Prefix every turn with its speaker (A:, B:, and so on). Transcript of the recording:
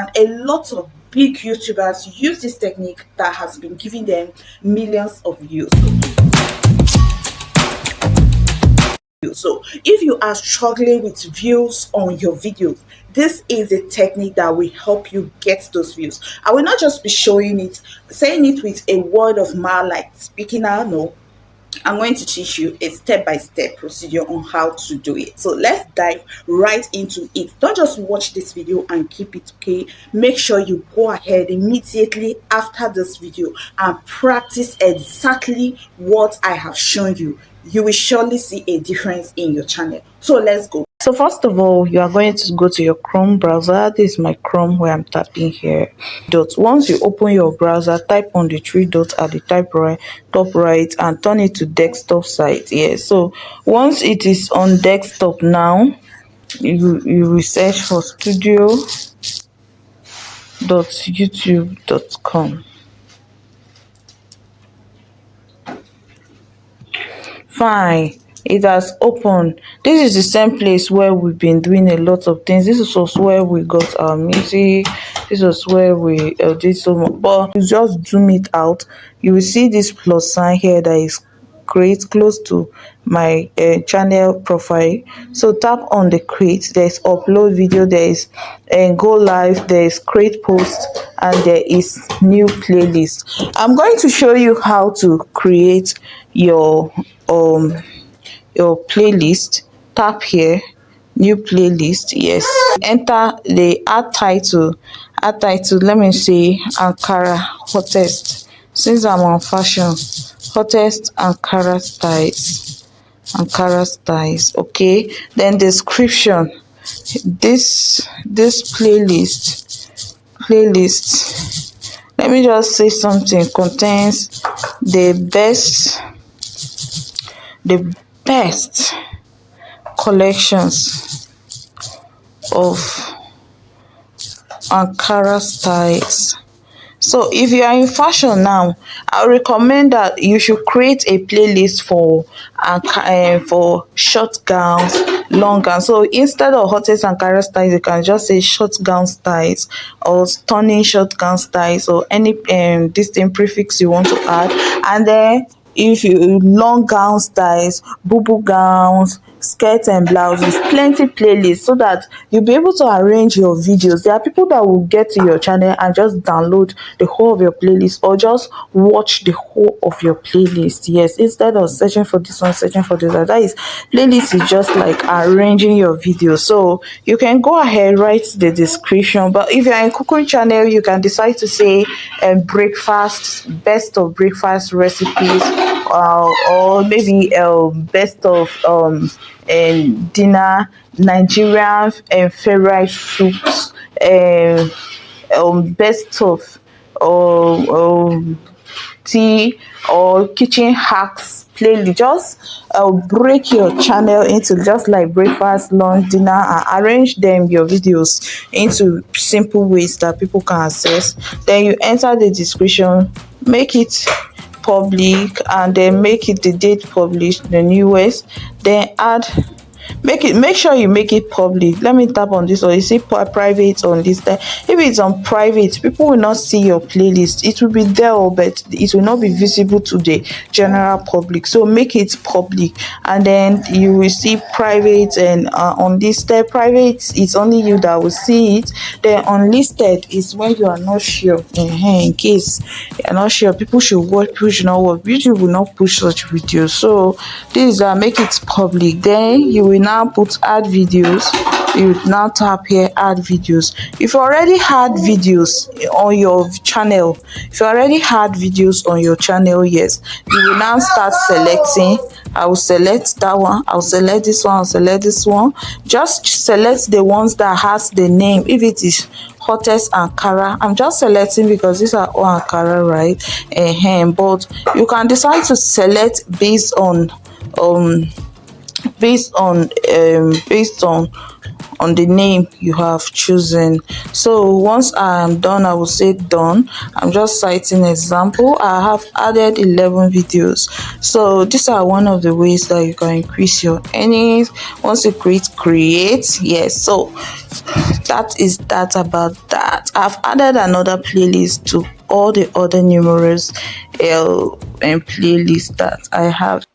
A: And a lot of big YouTubers use this technique that has been giving them millions of views. So if you are struggling with views on your videos, this is a technique that will help you get those views. I will not just be showing it, saying it with a word of mouth like speaking out. No, I'm going to teach you a step-by-step procedure on how to do it. So let's dive right into it. Don't just watch this video and keep it, okay? Make sure you go ahead immediately after this video and practice exactly what I have shown you. You will surely see a difference in your channel. So let's go. So first of all, you are going to go to your Chrome browser. This is my Chrome where I'm tapping here. Once you open your browser, type on the three dots at the top right and turn it to desktop site. Yes. So once it is on desktop now, you will search for studio.youtube.com. Fine, it has opened. This is the same place where we've been doing a lot of things. This is also where we got our music. This is where we did so much. But you just zoom it out, you will see this plus sign here that is create close to my channel profile. So tap on the create. There is upload video, there is go live, there is create post, and there is new playlist. I'm going to show you how to create your playlist. Tap here, new playlist. Yes, enter the add title. Let me say Ankara hottest, since I'm on fashion. Hottest Ankara styles. Okay, then description. This playlist, let me just say something, contains the best collections of Ankara styles. So if you are in fashion now, I recommend that you should create a playlist for short gowns, long gowns. So instead of hottest Ankara styles, you can just say short gown styles or stunning short gown styles, or any this thing prefix you want to add. And then if you long gown styles, boo gowns, skirts and blouses, plenty playlists, so that you'll be able to arrange your videos. There are people that will get to your channel and just download the whole of your playlist, or just watch the whole of your playlist. Yes, instead of searching for this one, searching for this one. That is, playlist is just like arranging your video. So you can go ahead, write the description. But if you're in cooking channel, you can decide to say breakfast, best of breakfast recipes, or maybe best of dinner, Nigerian favorite soups, best of tea, or kitchen hacks playlist. Just break your channel into just like breakfast, lunch, dinner, and arrange your videos into simple ways that people can access. Then you enter the description, make it public, and then make it the date published, the newest. Then make sure you make it public. Let me tap on this, or you see private on this. If it's on private, people will not see your playlist. It will be there, but it will not be visible to the general public. So make it public, and then you will see private. And on listed, private is only you that will see it. Then unlisted is when you are not sure. In case you are not sure, people should watch, people should not watch. YouTube will not push such videos. So this is make it public. Then you will now put add videos. You now tap here, add videos. If you already had videos on your channel, yes, you will now start selecting. I will select that one, I'll select this one, I'll select this one. Just select the ones that has the name. If it is hottest Ankara, I'm just selecting because these are all Ankara, right? But you can decide to select based on on the name you have chosen. So once I am done, I will say done. I'm just citing example. I have added 11 videos. So these are one of the ways that you can increase your earnings. Once you create, yes. So that is that about that. I've added another playlist to all the other numerous and playlists that I have.